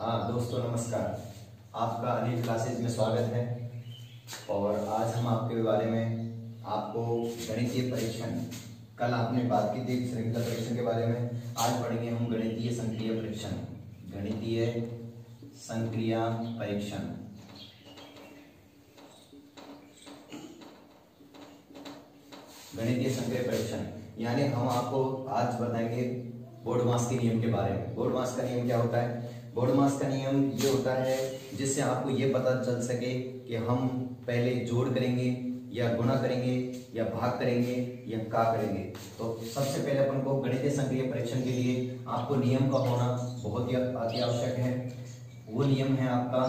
हाँ दोस्तों नमस्कार, आपका अनिल क्लासेज में स्वागत है। और आज हम आपके बारे में आपको गणितीय परीक्षण, कल आपने बात की थी श्रृंखला परीक्षण के बारे में, आज पढ़ेंगे हम गणितीय संक्रिया परीक्षण। गणितीय संक्रिया परीक्षण, गणितीय संक्रिया परीक्षण यानी हम आपको आज बताएंगे बोर्डमास के नियम के बारे में। बोर्डमास का नियम क्या होता है? बोर्डमास का नियम ये होता है जिससे आपको ये पता चल सके कि हम पहले जोड़ करेंगे या गुणा करेंगे या भाग करेंगे या का करेंगे। तो सबसे पहले अपन को गणितीय संक्रिया परीक्षण के लिए आपको नियम का होना बहुत ही अति आवश्यक है। वो नियम है आपका,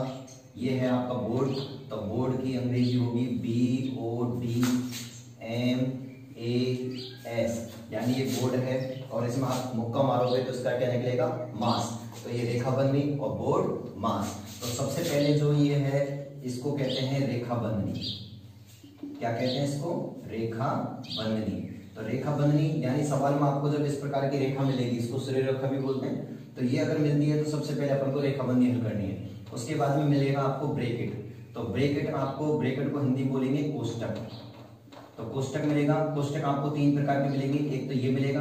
ये है आपका बोर्ड। तो बोर्ड की अंग्रेजी होगी BODMAS, यानी ये बोर्ड है और इसमें आप मुक्का मारोगे तो इसका क्या निकलेगा? मास। तो ये रेखाबंधनी और बोर्ड मास। तो सबसे पहले जो ये है इसको कहते हैं रेखाबंधनी। क्या कहते हैं इसको? रेखाबंधनी। तो रेखाबंधनी यानी सवाल में आपको जब इस प्रकार की रेखा मिलेगी, इसको सूर्य रेखा भी बोलते हैं, तो ये अगर मिलती है तो सबसे पहले अपन को रेखाबंधनी हल करनी है। उसके बाद में मिलेगा आपको ब्रैकेट। तो ब्रैकेट को हिंदी बोलेंगे कोष्टक। तो कोष्टक मिलेगा। कोष्टक आपको तीन प्रकार के मिलेंगे। एक तो ये मिलेगा,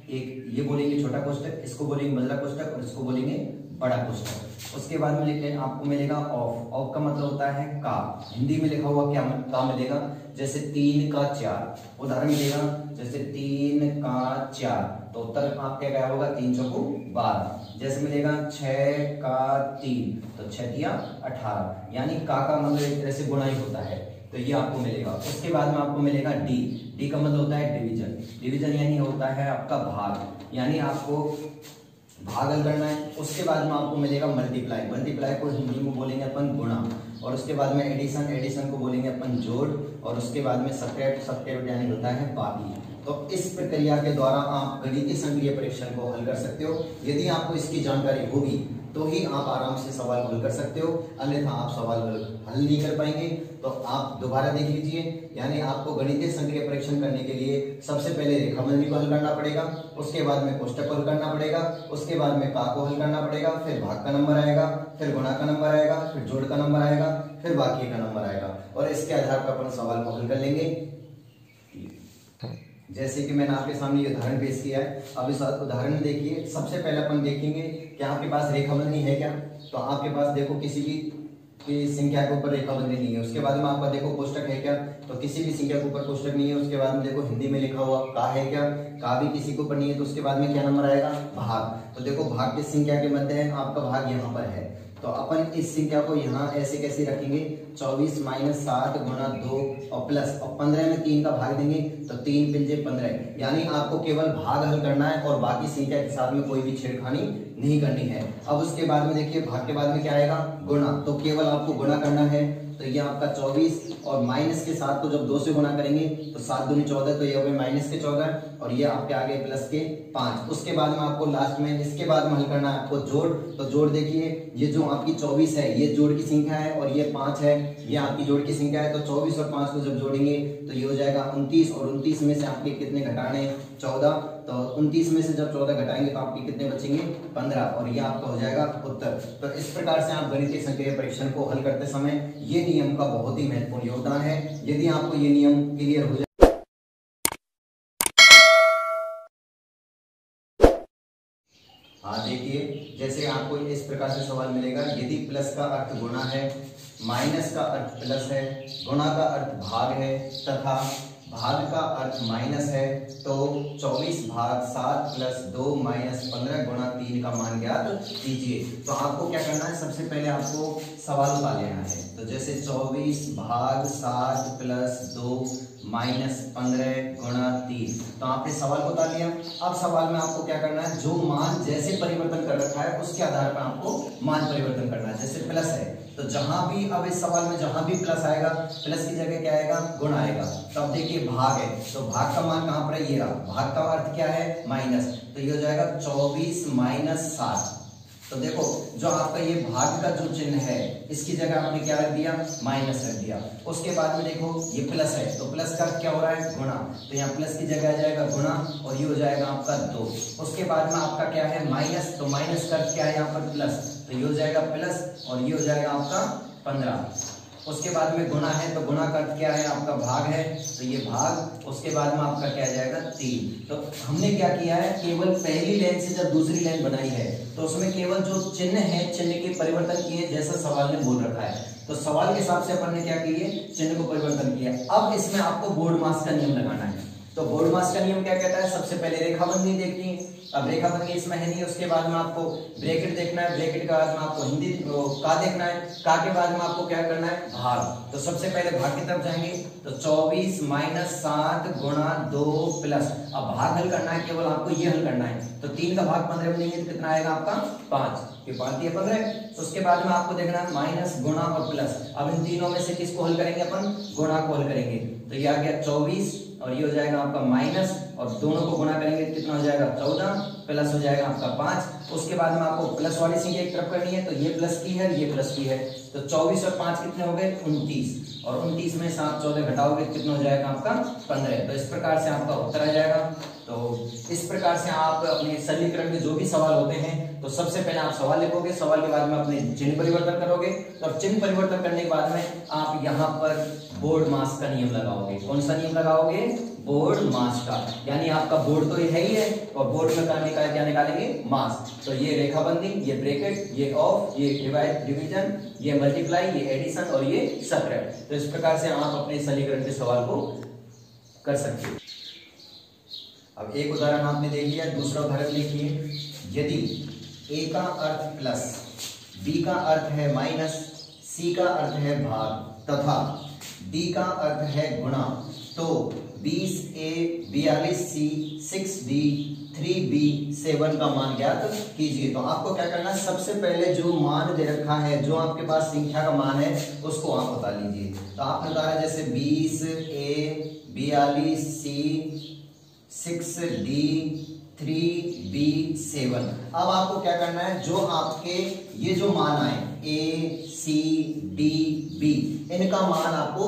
एक ये बोलेंगे छोटा कोष्टक, इसको बोलेंगे मझला कोष्टक और इसको बोलेंगे बड़ा कोष्टक। उसके बाद में आपको मिलेगा ऑफ। ऑफ का मतलब होता है का। हिंदी में लिखा हुआ क्या का मिलेगा? जैसे 3 का 4 उदाहरण मिलेगा, जैसे 3 का 4 तो उत्तर आपका क्या होगा? 3 चौको 12। जैसे मिलेगा 6 का 3 तो 6 तिया 18, यानी का मतलब एक तरह से गुणा ही होता है। तो ये आपको मिलेगा। उसके बाद में आपको मिलेगा डी। डी का मतलब होता है डिवीजन। डिवीजन यानी होता है आपका भाग, यानी आपको भाग हल करना है। उसके बाद में आपको मिलेगा मल्टीप्लाई। मल्टीप्लाई को हिंदी में बोलेंगे अपन गुणा। और उसके बाद में एडिशन। एडिशन को बोलेंगे अपन जोड़। और उसके बाद में सब्ट्रैक्ट। सब्ट्रैक्ट यानी होता है बाकी। तो इस प्रक्रिया के द्वारा आप गणितीय संक्रिया परीक्षण को हल कर सकते हो। यदि आपको इसकी जानकारी होगी तो ही आप आराम से सवाल हल कर सकते हो, अन्यथा आप सवाल हल नहीं कर पाएंगे। तो आप दोबारा देख लीजिए, यानी आपको गणितीय संक्रिया परीक्षण करने के लिए सबसे पहले रेखाबंधनी को हल करना पड़ेगा, उसके बाद में कोष्टक को हल करना पड़ेगा, उसके बाद में का को हल करना पड़ेगा, फिर भाग का नंबर आएगा, फिर गुणा का नंबर आएगा, फिर जोड़ का नंबर आएगा, फिर बाकी का नंबर आएगा। और इसके आधार पर अपन सवाल को हल कर लेंगे। जैसे कि मैंने आपके सामने ये उदाहरण पेश किया है। अब इस उदाहरण में देखिए, सबसे पहले अपन देखेंगे कि आपके पास रेखाबंधनी है क्या। तो आपके पास देखो किसी भी संख्या के ऊपर रेखाबंधनी नहीं है। उसके बाद में आपका देखो कोष्टक है क्या, तो किसी भी संख्या के ऊपर कोष्टक नहीं है। उसके बाद में देखो हिंदी में लिखा हुआ का है क्या, का भी किसी के ऊपर नहीं है। तो उसके बाद में क्या नंबर आएगा? भाग। तो देखो भाग किस संख्या के मध्य है? आपका भाग यहाँ पर है। तो अपन इस संख्या को यहाँ ऐसे कैसे रखेंगे? 24 - 7 गुणा 2 और प्लस और 15 में 3 का भाग देंगे तो 3 पंजे 15, यानी आपको केवल भाग हल करना है और बाकी संख्या के साथ में कोई भी छेड़खानी नहीं करनी है। अब उसके बाद में देखिए भाग के बाद में क्या आएगा? गुणा। तो केवल आपको गुणा करना है। तो ये आपका 24 और माइनस के 7 को जब 2 से गुणा करेंगे तो 7 दूनी 14, तो ये हो गए माइनस के 14 और ये आपके आगे प्लस के 5। उसके बाद में आपको लास्ट में इसके बाद में हल करना है आपको जोड़। तो जोड़ देखिए, ये जो आपकी 24 है ये जोड़ की संख्या है और ये 5 है ये आपकी जोड़ की संख्या है। तो 24 और 5 को जब जोड़ेंगे तो ये हो जाएगा 29 और 29 में से आपके कितने घटाने? 14। तो 29 में से जब 14 घटाएंगे तो आपके कितने बचेंगे? 15 और ये आपका हो जाएगा उत्तर। तो इस प्रकार से आप गणितीय संक्रिया परीक्षण को हल करते समय ये नियम का बहुत ही महत्वपूर्ण योगदान है। यदि आपको ये नियम क्लियर हो जाए, हाँ देखिए, जैसे आपको इस प्रकार से सवाल मिलेगा, यदि प्लस का अर्थ गुणा है, माइनस का अर्थ प्लस है, गुणा का अर्थ भाग है तथा भाग का अर्थ माइनस है, तो 24 भाग 7 प्लस 2 माइनस 15 गुणा 3 का मान ज्ञात कीजिए। तो आपको क्या करना है? सबसे पहले आपको सवाल उतार लेना है। तो जैसे 24 भाग 7 प्लस 2 माइनस 15 गुणा 3, तो आपने सवाल को उतार लिया। अब सवाल में आपको क्या करना है? जो मान जैसे परिवर्तन कर रखा है उसके आधार पर आपको मान परिवर्तन करना है। जैसे प्लस है तो जहां भी, अब इस सवाल में जहां भी प्लस आएगा, प्लस की जगह क्या आएगा? गुणा आएगा। तो अब देखिए भाग है तो भाग का मान कहां पर है? ये रहा। भाग का अर्थ क्या है? माइनस। तो ये हो जाएगा 24 - 7। तो देखो जो आपका ये भाग का जो चिन्ह है इसकी जगह आपने क्या रख दिया? माइनस रख दिया। उसके बाद में देखो ये प्लस है तो प्लस का क्या हो रहा है? गुणा। तो यहाँ प्लस की जगह आ जाएगा गुणा और ये हो जाएगा आपका 2। उसके बाद में आपका क्या है? माइनस। तो माइनस का क्या है यहाँ पर? प्लस। तो ये हो जाएगा प्लस और ये हो जाएगा आपका 15। उसके बाद में गुणा है तो गुणा का अर्थ क्या है आपका भाग है, तो ये भाग, उसके बाद में आपका क्या जाएगा 3। तो हमने क्या किया है, केवल पहली लाइन से जब दूसरी लाइन बनाई है तो उसमें केवल जो चिन्ह है चिन्ह के परिवर्तन किए जैसा सवाल ने बोल रखा है। तो सवाल के हिसाब से अपन ने क्या किए, चिन्ह को परिवर्तन किया। अब इसमें आपको बोर्ड मास का नियम लगाना है। तो बोर्ड मास का नियम क्या कहता है, सबसे पहले रेखाबंदी देखनी है। अब रेखाबंदी इसमें है नहीं, उसके बाद में आपको ब्रैकेट देखना है, ब्रैकेट के बाद में आपको हिंदी का देखना है, का के बाद में आपको क्या करना है, भाग। तो सबसे पहले भाग की तरफ जाएंगे तो 24 - 7 गुणा 2 प्लस, अब भाग हल करना है, केवल आपको ये हल करना है। तो 3 का भाग 15 में नहीं है तो कितना आएगा आपका 5, ये 5 दिया 15। तो उसके बाद में आपको देखना है माइनस, गुणा और प्लस। अब इन तीनों में से किसको हल करेंगे, अपन गुणा को हल करेंगे। तो ये आ गया 24 और ये हो जाएगा आपका माइनस, और दोनों को गुणा करेंगे कितना हो जाएगा 14, प्लस हो जाएगा आपका 5। उसके बाद में आपको प्लस वाली संख्या एक तरफ करनी है, तो ये प्लस की है, ये प्लस की है। तो 24 और 5 कितने हो गए 29, और 29 में 7 14 घटाओगे कितना हो जाएगा आपका 15। तो इस प्रकार से आपका उत्तर आ जाएगा। तो इस प्रकार से आप अपने सरलीकरण में जो भी सवाल होते हैं तो सबसे पहले आप सवाल लिखोगे, सवाल के बाद में अपने चिन्ह परिवर्तन करोगे, और चिन्ह परिवर्तन करने के बाद में आप यहाँ पर बोर्ड मास का नियम लगाओगे। कौन सा नियम लगाओगे, बोर्ड मास का। यानी आपका बोर्ड तो ये है ही है, और बोर्ड में क्या निकालेंगे, मास। तो ये रेखाबंदी, ये ब्रैकेट, ये ऑफ, ये डिवाइड डिवीजन, ये मल्टीप्लाई, ये एडिशन और ये सबट्रैक्ट। तो इस प्रकार से आप अपने सरलीकरण के सवाल को कर सकते हो। अब एक उदाहरण आपने देख लिया, दूसरा उदाहरण देखिए। यदि ए का अर्थ प्लस, बी का अर्थ है माइनस, सी का अर्थ है भाग तथा डी का अर्थ है गुणा, तो 20A 42C 6D 3B 7 का मान ज्ञात कीजिए। तो आपको क्या करना है, सबसे पहले जो मान दे रखा है, जो आपके पास संख्या का मान है उसको आप बता लीजिए। तो आपने बताया जैसे 20A 42C 6D 3B 7। अब आपको क्या करना है, जो आपके ये जो मान आए A C D B, इनका मान आपको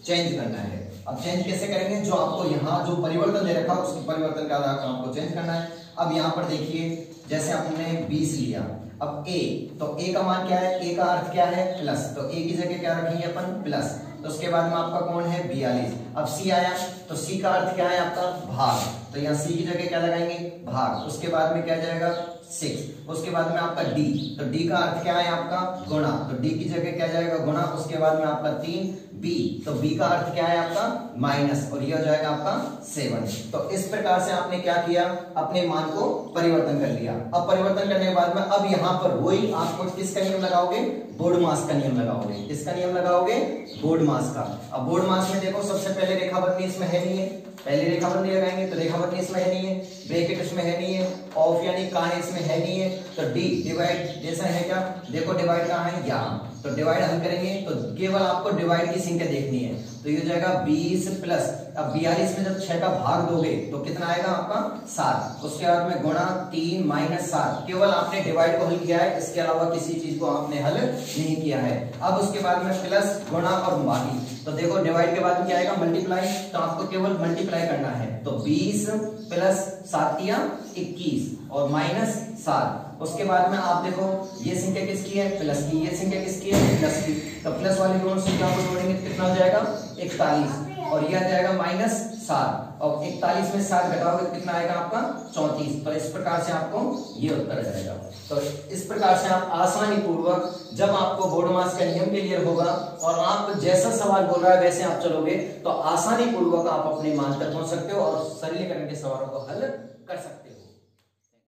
चेंज करना है। अब चेंज कैसे करेंगे, जो आपको यहाँ जो परिवर्तन दे रखा है उसके परिवर्तन का आधार आपको चेंज करना है। अब यहाँ पर देखिए, जैसे आपने 20 लिया, अब A, तो A का मान क्या है, A का अर्थ क्या है प्लस, तो A की जगह क्या रखेंगे अपन प्लस। तो उसके बाद में आपका कौन है 42। अब C आया, तो C का अर्थ क्या है आपका भाग, तो यहाँ C की जगह क्या लगाएंगे भाग। उसके बाद में क्या जाएगा 6। उसके बाद में आपका D, तो D का अर्थ क्या है आपका गुणा, तो D की जगह क्या जाएगा गुणा। उसके बाद में आपका 3B, तो B का अर्थ क्या है आपका माइनस, और ये हो जाएगा आपका 7। तो इस प्रकार से आपने क्या किया, अपने मान को परिवर्तन कर लिया। अब परिवर्तन करने के बाद में अब यहाँ पर वही आपको किसका नियम लगाओगे, बोर्ड मास का नियम लगाओगे। किसका नियम लगाओगे, बोर्ड मास का। अब बोर्ड मास में देखो, सबसे पहले रेखाबंदी इसमें है नहीं है, पहले रेखाबंदी लगाएंगे तो रेखाबंदी इसमें है नहीं है, ब्रैकेट इसमें है नहीं है, ऑफ यानी का है इसमें है नहीं है, तो डी डिवाइड जैसा है क्या, देखो डिवाइड कहाँ है यहाँ, तो डिवाइड हम करेंगे तो केवल आपको डिवाइड की संख्या देखनी है। तो ये हो जाएगा 20 प्लस, अब 42 में जब 6 का भाग दोगे तो कितना आएगा आपका 7। उसके बाद में गुणा 3 माइनस 7, केवल आपने डिवाइड को हल किया है, इसके अलावा किसी चीज को आपने हल नहीं किया है। अब उसके बाद में प्लस गुणा और बाकी, तो देखो डिवाइड के बाद में क्या आएगा मल्टीप्लाई, तो आपको केवल मल्टीप्लाई करना है। तो 20 प्लस 7 या 21 और माइनस 7। उसके बाद में आप देखो ये संख्या किसकी है प्लस की, ये संख्या किसकी है प्लस की, तो प्लस वाली दोनों संख्या को जोड़ेंगे कितना हो जाएगा 41, और ये आ जाएगा माइनस 7, और 41 में 7 घटाओगे कितना आएगा आपका 34। तो इस प्रकार से आपको ये उत्तर आ जाएगा। तो इस प्रकार से आप आसानी पूर्वक, जब आपको बोर्ड मास का नियम क्लियर होगा और आप जैसा सवाल बोल रहा है वैसे आप चलोगे, तो आसानी पूर्वक आप अपने मान तक पहुंच सकते हो और सरलीकरण के सवालों को हल कर सकते हो।